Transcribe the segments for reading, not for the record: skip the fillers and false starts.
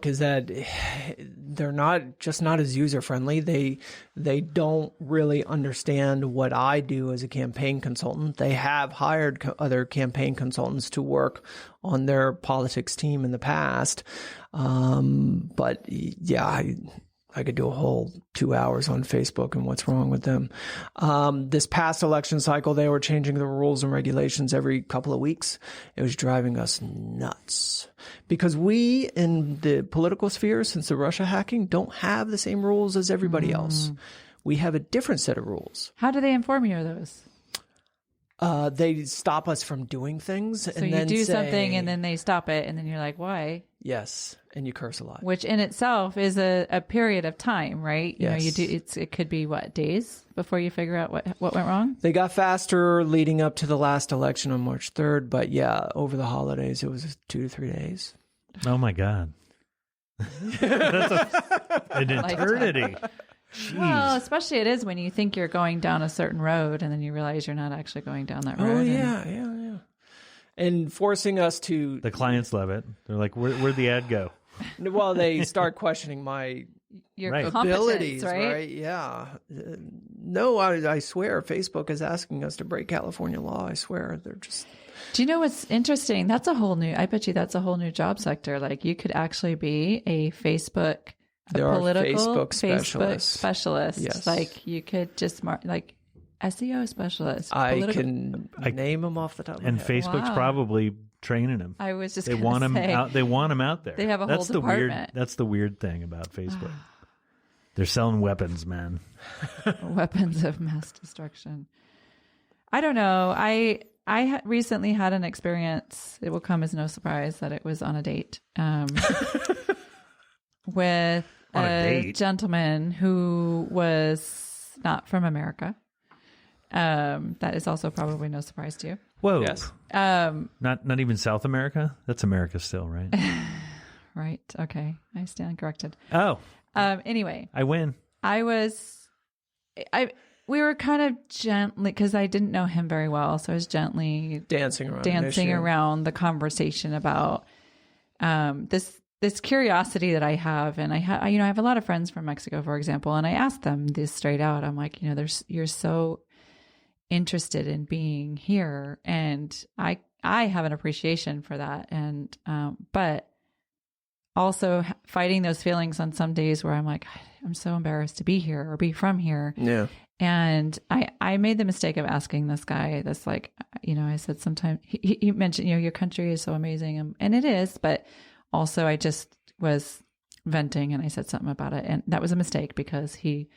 Is that they're not as user friendly. They don't really understand what I do as a campaign consultant. They have hired other campaign consultants to work on their politics team in the past. But yeah, I could do a whole 2 hours on Facebook and what's wrong with them. This past election cycle, they were changing the rules and regulations every couple of weeks. It was driving us nuts because we in the political sphere, since the Russia hacking, don't have the same rules as everybody else. We have a different set of rules. How do they inform you of those? They stop us from doing things. So and you then do say, something and then they stop it and then you're like, why? Yes. And you curse a lot. Which in itself is a period of time, right? You know, it could be what, days before you figure out what went wrong? They got faster leading up to the last election on March 3rd, but yeah, over the holidays it was 2 to 3 days. Oh my God. That's an eternity. Jeez. Well, especially it is when you think you're going down a certain road and then you realize you're not actually going down that road. Oh, yeah. And forcing us to... The clients love it. They're like, where'd the ad go? Well, they start questioning your abilities, right? Yeah. No, I swear Facebook is asking us to break California law. I swear. They're just... Do you know what's interesting? I bet you that's a whole new job sector. Like you could actually be a political Facebook specialist. Yes. Like you could just like SEO specialist. I can name them off the top of my head. And head. Facebook's probably training them. I was just They want them out there. They have a whole department. That's the weird thing about Facebook. They're selling weapons, man. Weapons of mass destruction. I don't know. I recently had an experience. It will come as no surprise that it was on a date. With a gentleman who was not from America. That is also probably no surprise to you. Whoa. Yes. Not even South America? That's America still, right? Right. Okay. I stand corrected. Oh. Anyway. I win. We were kind of gently, because I didn't know him very well, so I was gently dancing around the conversation about this curiosity that I have. And I have a lot of friends from Mexico, for example, and I asked them this straight out. I'm like, you're so interested in being here, and I have an appreciation for that. And but also fighting those feelings on some days where I'm like, I'm so embarrassed to be here or be from here. Yeah. And I made the mistake of asking this guy this, like, I said, sometimes he mentioned, your country is so amazing. And it is, but also I just was venting and I said something about it. And that was a mistake because he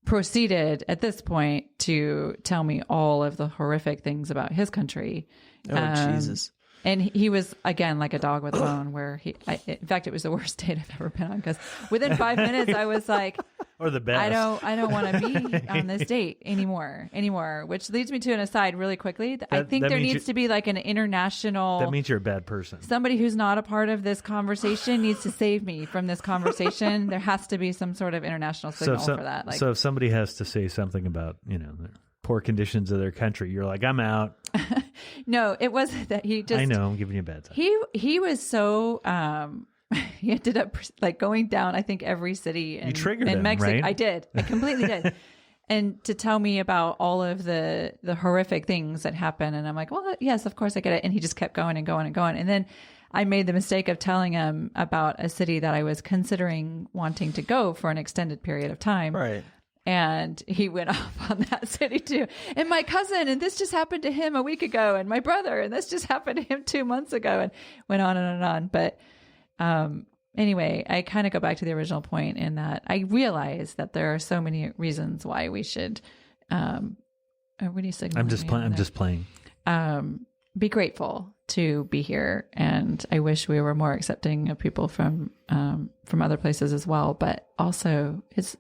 proceeded at this point to tell me all of the horrific things about his country. Oh, Jesus. And he was, again, like a dog with a bone where in fact, it was the worst date I've ever been on because within 5 minutes I was like, or the best. I don't want to be on this date anymore, which leads me to an aside really quickly. I think there needs to be like an international. That means you're a bad person. Somebody who's not a part of this conversation needs to save me from this conversation. There has to be some sort of international signal for that. Like, so if somebody has to say something about, the poor conditions of their country, you're like, I'm out. No, it wasn't that he just. I know, I'm giving you a bad time. He was so. He ended up like going down, I think, every city in Mexico. Right? I did. I completely did. And to tell me about all of the horrific things that happen. And I'm like, well, yes, of course I get it. And he just kept going and going and going. And then I made the mistake of telling him about a city that I was considering wanting to go for an extended period of time. Right. And he went off on that city too. And my cousin, and this just happened to him a week ago. And my brother, and this just happened to him 2 months ago, and went on and on and on. But anyway, I kind of go back to the original point in that I realize that there are so many reasons why we should, what do you signal? I'm just playing. Be grateful to be here. And I wish we were more accepting of people from other places as well. But also it's,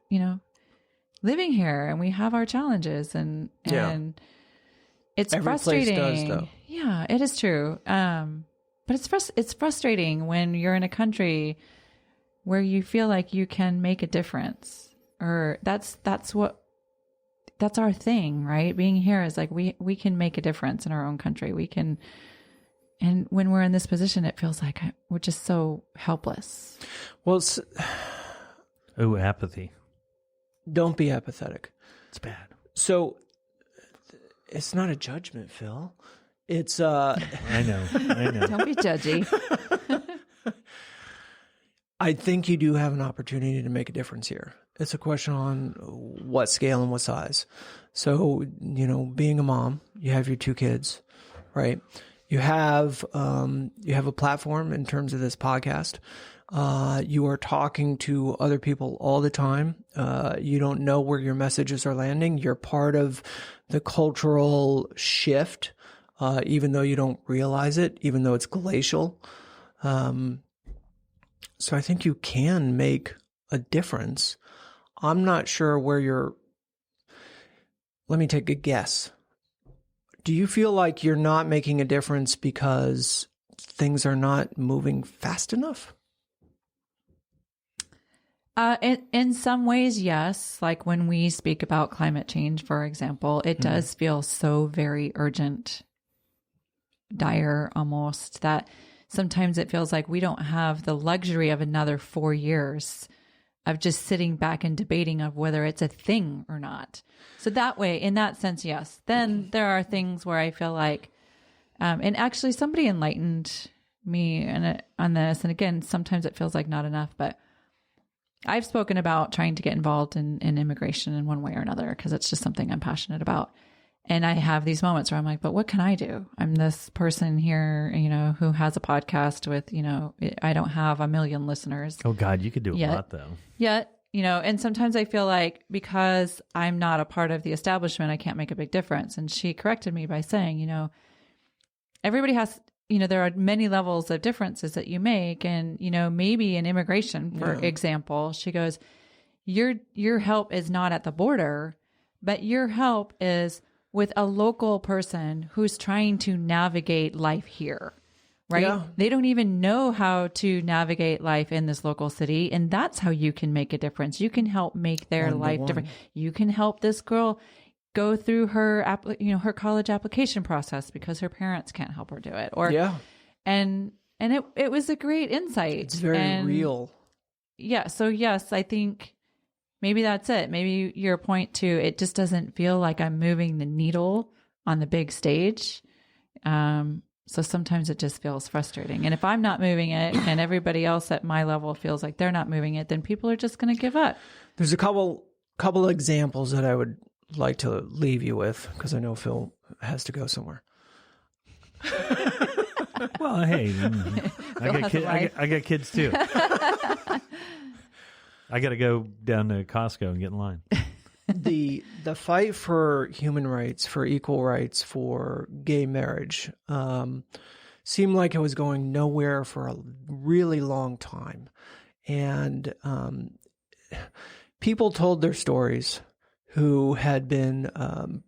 living here and we have our challenges and it's every frustrating. Place does, though. Yeah, it is true. But it's frustrating when you're in a country where you feel like you can make a difference, or that's our thing, right? Being here is like we can make a difference in our own country. We can And when we're in this position, it feels like we're just so helpless. Well, apathy. don't be apathetic. It's bad. So it's not a judgment, Phil. It's I know. Don't be judgy. I think you do have an opportunity to make a difference here. It's a question on what scale and what size. So, being a mom, you have your 2 kids, right? You have a platform in terms of this podcast. You are talking to other people all the time. You don't know where your messages are landing. You're part of the cultural shift, even though you don't realize it, even though it's glacial. So I think you can make a difference. I'm not sure where let me take a guess. Do you feel like you're not making a difference because things are not moving fast enough? In some ways, yes. Like when we speak about climate change, for example, it does feel so very urgent, dire almost, that sometimes it feels like we don't have the luxury of another 4 years of just sitting back and debating of whether it's a thing or not. So that way, in that sense, yes. Then there are things where I feel like, and actually somebody enlightened me on this. And again, sometimes it feels like not enough, but I've spoken about trying to get involved in immigration in one way or another, because it's just something I'm passionate about. And I have these moments where I'm like, but what can I do? I'm this person here, who has a podcast with, I don't have 1 million listeners. Oh God, you could do a lot though. Yet, and sometimes I feel like because I'm not a part of the establishment, I can't make a big difference. And she corrected me by saying, everybody has, there are many levels of differences that you make. And, maybe in immigration, for example, she goes, your help is not at the border, but your help is with a local person who's trying to navigate life here, right? Yeah. They don't even know how to navigate life in this local city. And that's how you can make a difference. You can help make their life different. You can help this girl go through her, her college application process because her parents can't help her do it. And it was a great insight. It's very real. Yeah. So yes, I think maybe that's it. Maybe your point too, it just doesn't feel like I'm moving the needle on the big stage. So sometimes it just feels frustrating. And if I'm not moving it and everybody else at my level feels like they're not moving it, then people are just going to give up. There's a couple of examples that I would like to leave you with, because I know Phil has to go somewhere. Well, hey, I got kids too. I got to go down to Costco and get in line. The fight for human rights, for equal rights, for gay marriage seemed like it was going nowhere for a really long time. And people told their stories who had been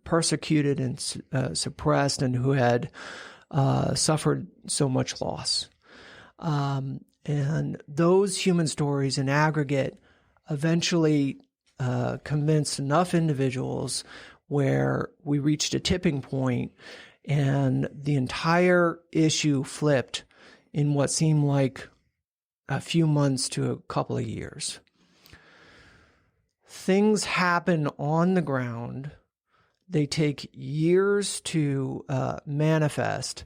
persecuted and suppressed, and who had suffered so much loss. And those human stories in aggregate eventually convinced enough individuals where we reached a tipping point, and the entire issue flipped in what seemed like a few months to a couple of years. Things happen on the ground. They take years to manifest,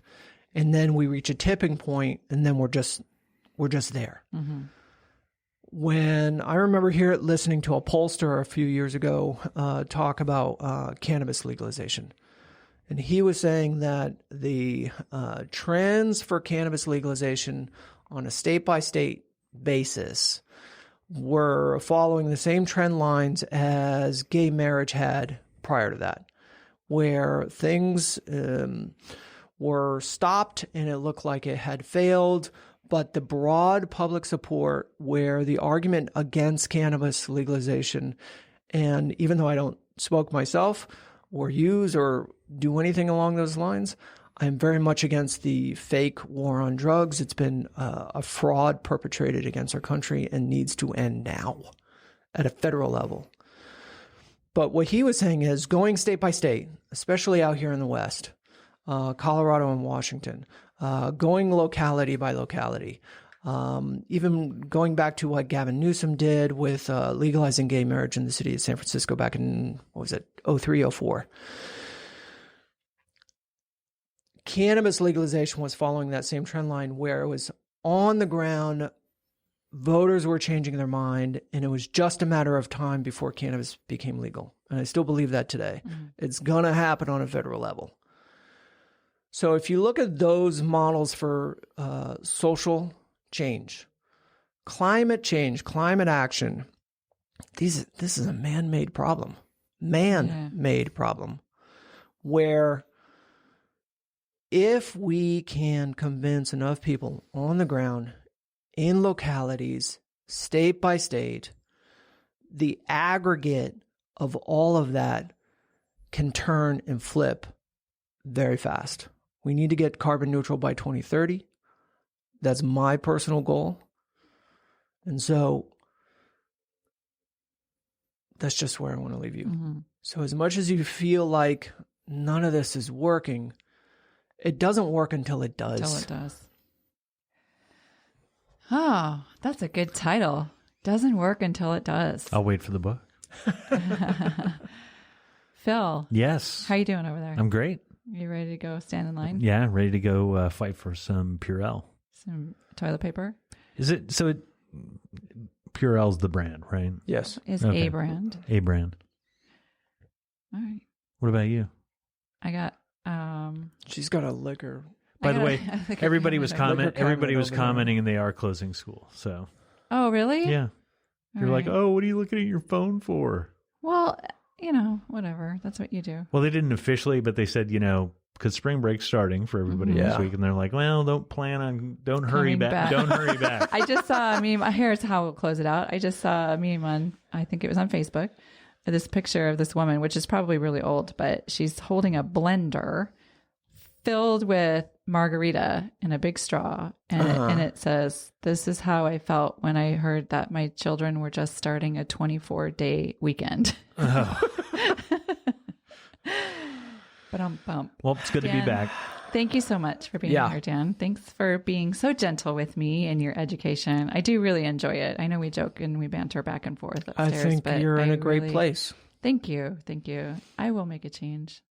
and then we reach a tipping point, and then we're just there. Mm-hmm. When I remember listening to a pollster a few years ago talk about cannabis legalization, and he was saying that the trends for cannabis legalization on a state-by-state basis were following the same trend lines as gay marriage had prior to that, where things were stopped and it looked like it had failed, but the broad public support, where the argument against cannabis legalization, and even though I don't smoke myself or use or do anything along those lines, I'm very much against the fake war on drugs. It's been a fraud perpetrated against our country and needs to end now at a federal level. But what he was saying is, going state by state, especially out here in the West, Colorado and Washington, going locality by locality. Even going back to what Gavin Newsom did with legalizing gay marriage in the city of San Francisco back in, 03, 04. Cannabis legalization was following that same trend line where it was on the ground, voters were changing their mind, and it was just a matter of time before cannabis became legal. And I still believe that today. It's going to happen on a federal level. So if you look at those models for social change, climate action, this is a man-made problem. Man-made problem where if we can convince enough people on the ground, in localities, state by state, the aggregate of all of that can turn and flip very fast. We need to get carbon neutral by 2030. That's my personal goal. And so that's just where I want to leave you. Mm-hmm. So as much as you feel like none of this is working, it doesn't work until it does. Until it does. Oh, that's a good title. Doesn't work until it does. I'll wait for the book. Phil. Yes. How you doing over there? I'm great. You ready to go stand in line? Yeah, ready to go fight for some Purell. Some toilet paper? Is it, so it, Purell's the brand, right? Yes. Is a brand. A brand. All right. What about you? I got, she's got a liquor. By the way, everybody was commenting and they are closing school. So. Oh, really? Yeah. You're like, oh, what are you looking at your phone for? Well, whatever. That's what you do. Well, they didn't officially, but they said, because spring break's starting for everybody this week, and they're like, well, don't hurry back. Don't hurry back. I just saw a meme. Here's how we'll close it out. I just saw a meme on, I think it was on Facebook, this picture of this woman, which is probably really old, but she's holding a blender filled with margarita in a big straw. And it says, this is how I felt when I heard that my children were just starting a 24-day weekend. Oh. Well, it's good to be back. Thank you so much for being here, Dan. Thanks for being so gentle with me and your education. I do really enjoy it. I know we joke and we banter back and forth upstairs. I think you're in a great place. Thank you. Thank you. I will make a change.